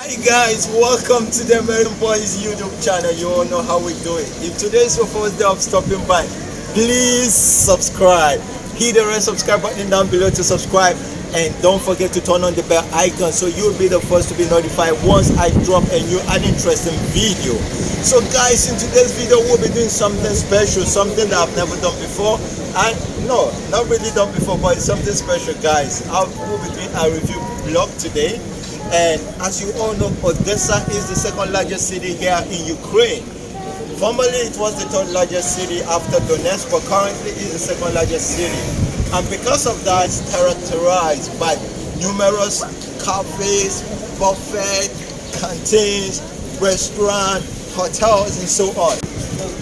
Hi guys, welcome to the American Boys YouTube channel. You all know how we do it. If today is your first day of stopping by, please subscribe. Hit the red subscribe button down below to subscribe, and don't forget to turn on the bell icon so you'll be the first to be notified once I drop a new and interesting video. So guys, in today's video we'll be doing something special, something that I've never done before. And no, not really done before, but it's something special guys. We'll be doing a review vlog today. And as you all know, Odessa is the second largest city here in Ukraine. Formerly it was the third largest city after Donetsk, but currently is the second largest city. And because of that, it's characterized by numerous cafes, buffet, canteens, restaurants, hotels, and so on.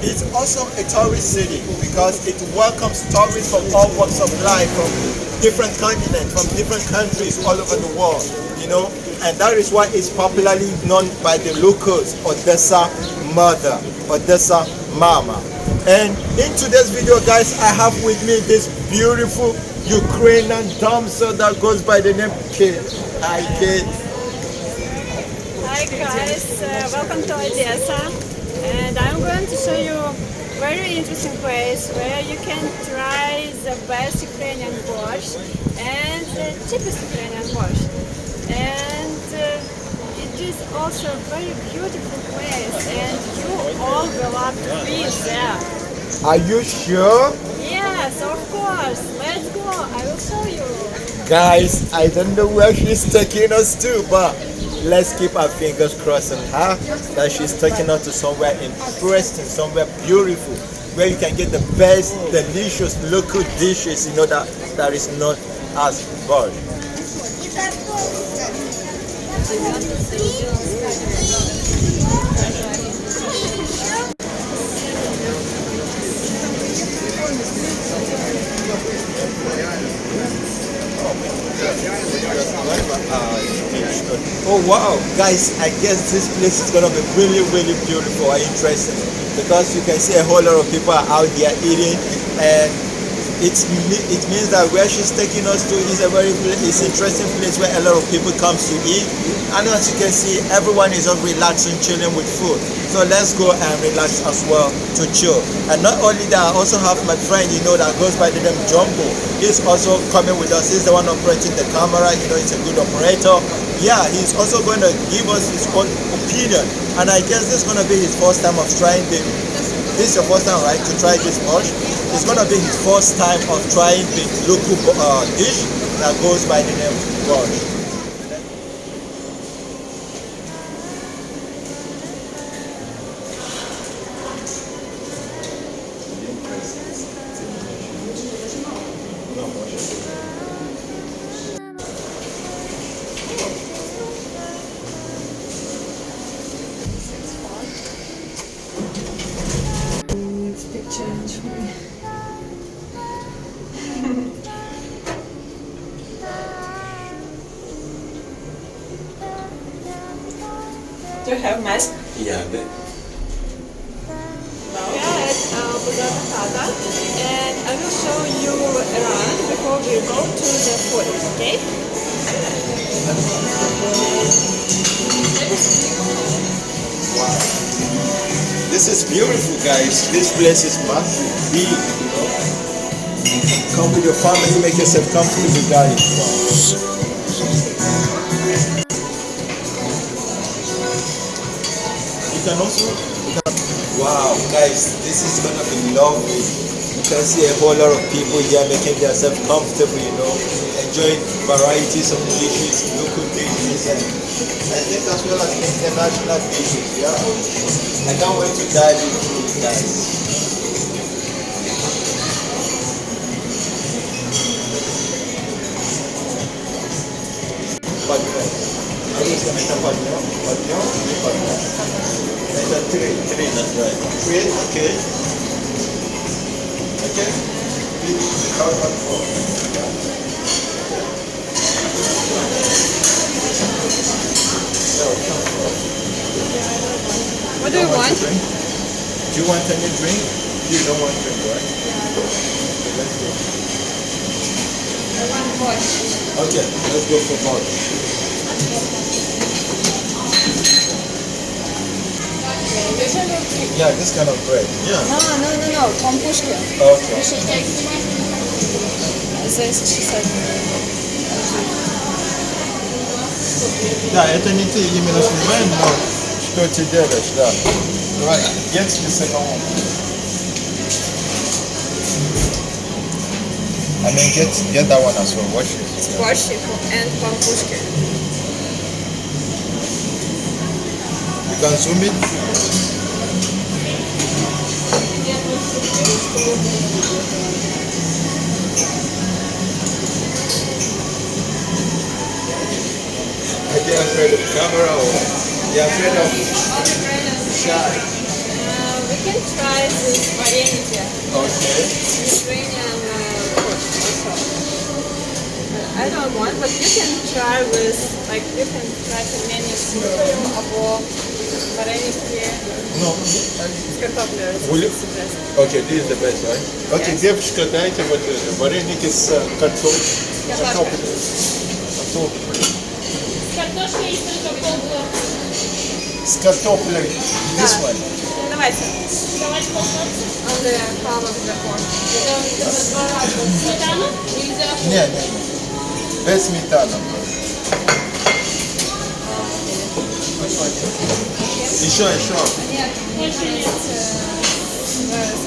It's also a tourist city because it welcomes tourists from all walks of life, from different continents, from different countries all over the world, you know. And that is why it's popularly known by the locals, Odessa Mother, Odessa Mama. And in today's video guys, I have with me this beautiful Ukrainian dancer that goes by the name Kate. Hi Kate. Hi guys, welcome to Odessa, and I'm going to show you very interesting place where you can try the best Ukrainian borscht and the cheapest Ukrainian borscht. And it is also a very beautiful place, and you all will love to be there. Are you sure? Yes, of course. Let's go. I will show you. Guys, I don't know where she's taking us to, but let's keep our fingers crossed on her that she's taking us to somewhere interesting, somewhere beautiful, where you can get the best, delicious local dishes, you know, that is not as borscht. Oh wow, guys, I guess this place is gonna be really beautiful and interesting because you can see a whole lot of people are out there eating, and it means that where she's taking us to is a interesting place where a lot of people come to eat. And as you can see, everyone is just relaxing, chilling with food. So let's go and relax as well to chill. And not only that, I also have my friend, you know, that goes by the name Jumbo. He's also coming with us. He's the one operating the camera. You know, he's a good operator. Yeah, he's also going to give us his own opinion. And I guess this is going to be his first time of trying the... This is your first time, right, to try this borscht? It's going to be his first time of trying the local dish that goes by the name borscht. Do you have mask? Yeah, We are at Bugata Plaza, and I will show you around before we go to the food, okay? wow. This is beautiful, guys. This place is massive, big, you know. Come with your family, make yourself comfortable, guys. Wow. You can also, wow, guys, this is gonna be lovely. You can see a whole lot of people here making themselves comfortable, you know, enjoying varieties of dishes, local dishes, and I think as well as international dishes. Yeah, I can't wait to dive into it, guys. Three, that's right. Three, okay. Okay. Count on four. What do you want? Do you want any drink? You don't want drink, right? Okay, let's go. I want borscht. Okay, let's go for borscht. Yeah, this kind of bread. Yeah. No, пампушки. Okay. Здесь 60. Да, это не ты именно снимаешь, но что ты делаешь, да. Right. Get the second one. I mean, get that one as well. Watch it. Борщик and пампушки. You can zoom it. Are you afraid of camera or you're afraid of shy? We can try this вареники. Okay. Ukrainian food also. I don't want, but you can try with, like, you can try пельмени с луком, або вареники No. с картофелем. Will you- It's the best. Okay, this is the best, right? Okay, девушка, дайте вот вареники с картофелем. Картошка есть только полблока. С картофелем. This one. Давайте. Давайте полблока. On the half of the pork. Сметана? Нельзя. Не. Без сметана. Еще. Нет, Больше нет. с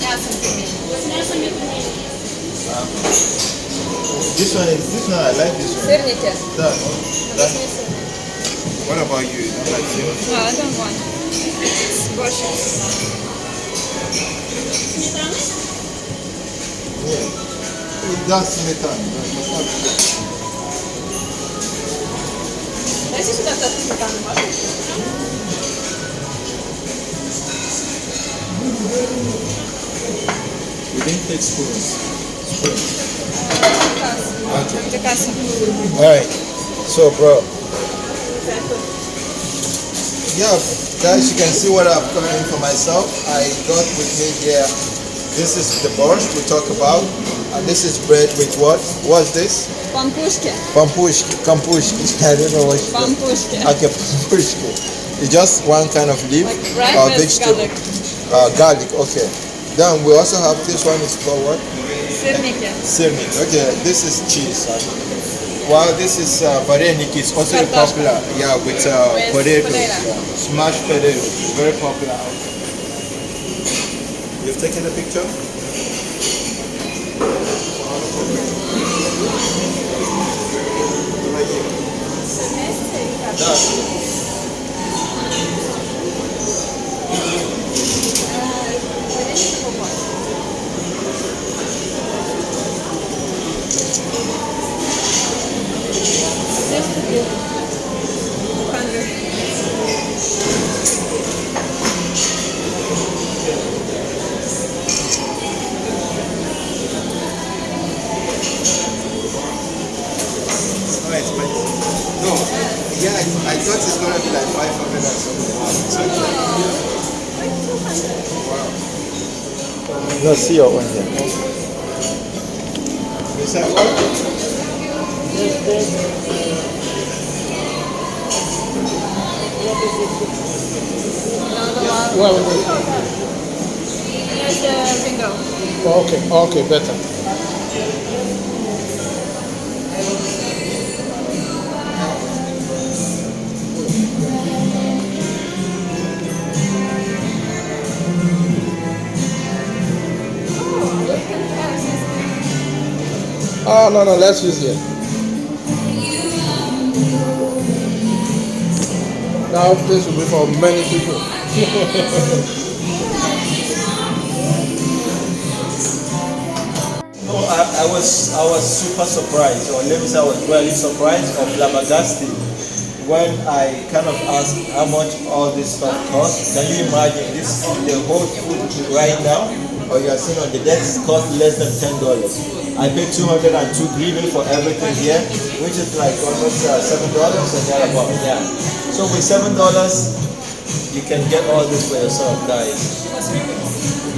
мясом пельмени. С мясом и пельмени. This one I like this one. Сырники. Да. Да. Возьми сырник. What about you? You don't like this? No, I don't want. It's борщик. Сметана? Нет. Да, сметана. Дайте сюда кто-то сметану, можно? We didn't take spoons. Где касса? Alright. So, bro. Yeah, guys, you can see what I've gotten for myself. I got with me here. This is the borscht we talk about. And this is bread with what? What's this? Пампушки. Pampushki. I don't know what you Пампушки. Okay, pampushki. It's just one kind of leaf Like rice or with vegetable. garlic. Garlic, okay. Then we also have this one is called what? Сырники. Sirnik. Okay, this is cheese. While this is vareniki, it's also Картошка. popular. Yeah, with With potatoes. potato. Yeah. Smashed potatoes. Very popular. You've taken a picture? Right here. Вместе или как? Да. Вареники по-моему. Здесь купил. 200. Alright, but no. Yeah, I thought it's gonna be like 500 or something. It's okay. Like 200. No, see your one here. Is that what? Well, Here's the bingo. okay, better. Oh, no, let's use it. Now this will be for many people. No, I was super surprised, or let me say I was really surprised of Lamagasti when I kind of asked how much all this stuff costs. Can you imagine this? The whole food right now, or you are seeing on the desk, cost less than $10. I paid 202 hryvnia for everything here, which is like almost $7 and thereabout. Yeah. So with $7, you can get all this for yourself, guys.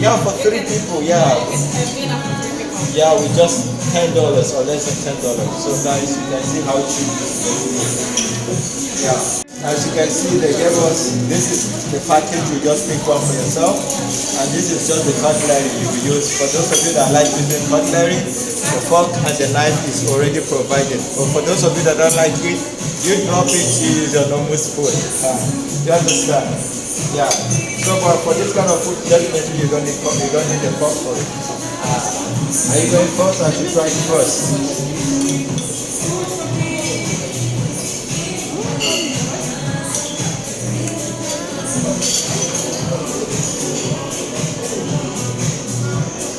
Yeah, for 3 people. Yeah. It's enough for 3 people. Yeah, we just $10 or less than $10. So guys, you can see how cheap this is. Yeah. As you can see, they gave us, this is the package, you just pick one for yourself, and this is just the cutlery you will use. For those of you that like using cutlery, the fork and the knife is already provided. But for those of you that don't like it, you drop it, you use your normal spoon. You understand? Yeah. So for this kind of food, definitely you don't need a fork for it. Are you going first? I should try it first.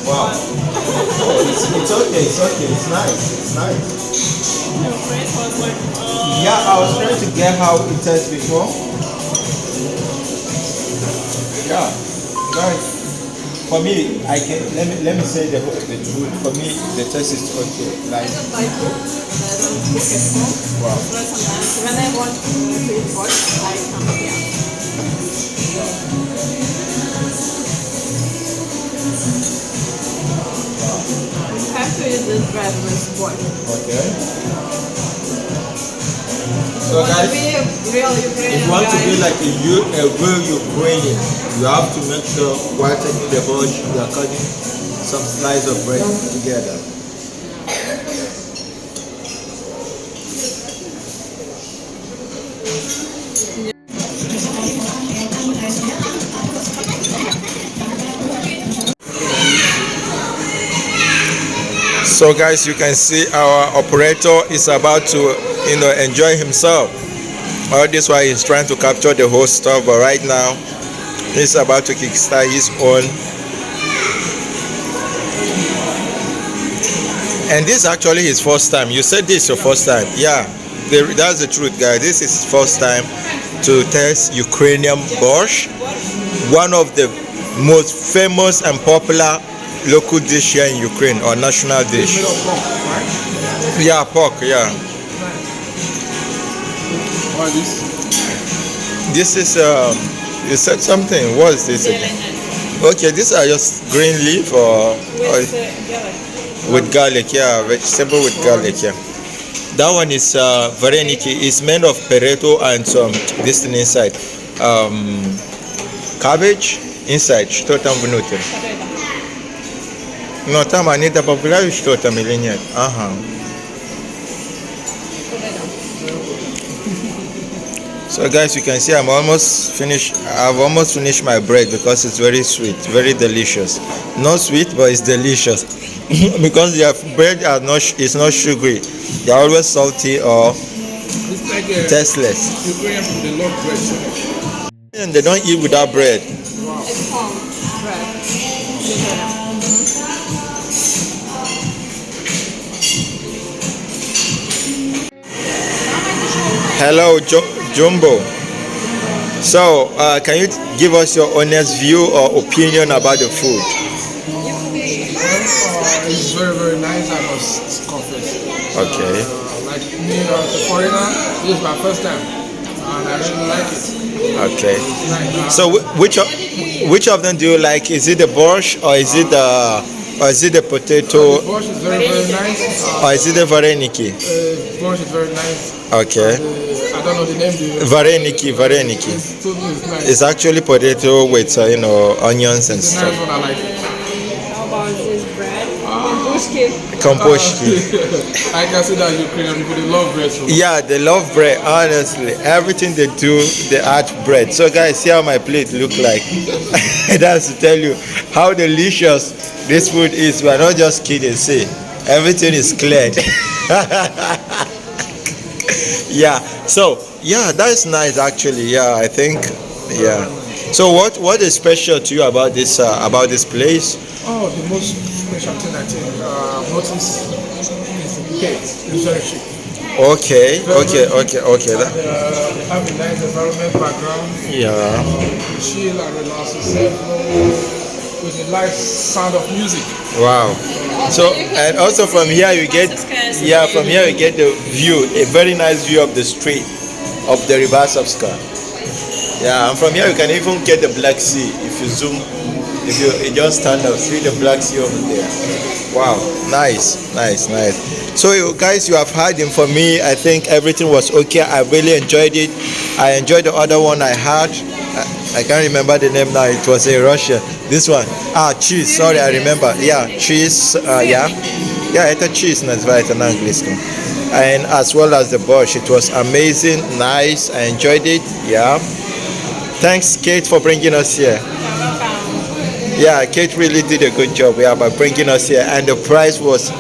Wow. Oh, it's okay, it's nice. Yeah, I was trying to get how it tastes before. Yeah, nice. For me, let me say the truth. For me, the taste is okay. Like, wow. When I want to eat pork, I come here. You have to use this bread with pork. Okay. So guys, if you want to be like a real Ukrainian, you have to make sure while taking the borscht, you are cutting some slice of bread together. So guys, you can see our operator is about to enjoy himself. All this while he's trying to capture the whole stuff, but right now he's about to kickstart his own. And this is actually his first time. You said this is your first time. Yeah, that's the truth, guys. This is his first time to test Ukrainian borscht, one of the most famous and popular local dish here in Ukraine, or national dish. Yeah, pork, yeah. What is this? This is, you said something. What is this again? Okay, these are just green leaf or with garlic, yeah, vegetable with garlic, yeah. That one is vareniki. It's made of potato and some this thing inside. Cabbage inside. Что там внутри? Но там они добавляют что-то или нет? Ага. So guys, you can see I've almost finished my bread because it's very sweet, very delicious. Not sweet, but it's delicious. Because their bread is not sugary. They're always salty or tasteless. Ukrainian food, they love bread. And they don't eat without bread. It's home bread. Hello, Jumbo. So, can you give us your honest view or opinion about the food? It's very, very nice, I must confess. Okay. Like me, as a foreigner, this is my first time, and I really like it. Okay. Nice. So, which of them do you like? Is it the borscht or is it the potato? The borscht is very, very nice. Or is it the vareniki? Borscht is very nice. Okay. I don't know the name. Vareniki. It's totally nice. It's actually potato with onions and It's a stuff. nice one, I like it. How about this bread? Kombushki. Kombushki. I can see that Ukrainian people, they love bread. So. Yeah, they love bread. Honestly, everything they do, they add bread. So guys, see how my plate look like. That's to tell you how delicious this food is. We're not just kidding. See, everything is cleared. Yeah. So yeah, that's nice actually. Yeah, I think. Yeah. So what is special to you about this place? Oh, the most special thing I think notice is the cake. It's very cheap. Okay. They have a nice environment background. Yeah. Chill and relax yourself with a live sound of music. Wow. So and also from here you get the view, a very nice view of the street of the Rybasovska. Yeah, and from here you can even get the Black Sea if you zoom If you just stand up, see the Black Sea over there. Wow, nice. So you guys, you have heard him. For me, I think everything was okay. I really enjoyed it. I enjoyed the other one I had. I can't remember the name now. It was in Russia. This one, cheese. Sorry, I remember. Yeah, cheese. Yeah, it's cheese. Называется на английском. And as well as the borscht, it was amazing, nice. I enjoyed it. Yeah. Thanks, Kate, for bringing us here. Yeah, Kate really did a good job, yeah, by bringing us here, and the price was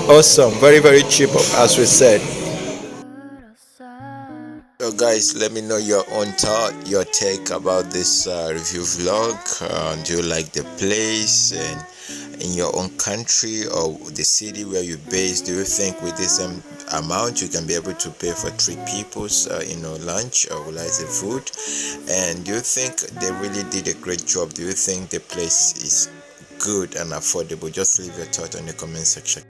awesome, very, very cheap, as we said. So guys, let me know your own thought, your take about this review vlog. Do you like the place and in your own country or the city where you're based? Do you think with this amount you can be able to pay for 3 people's lunch, or will I say food? And do you think they really did a great job? Do you think the place is good and affordable? Just leave your thought on the comment section.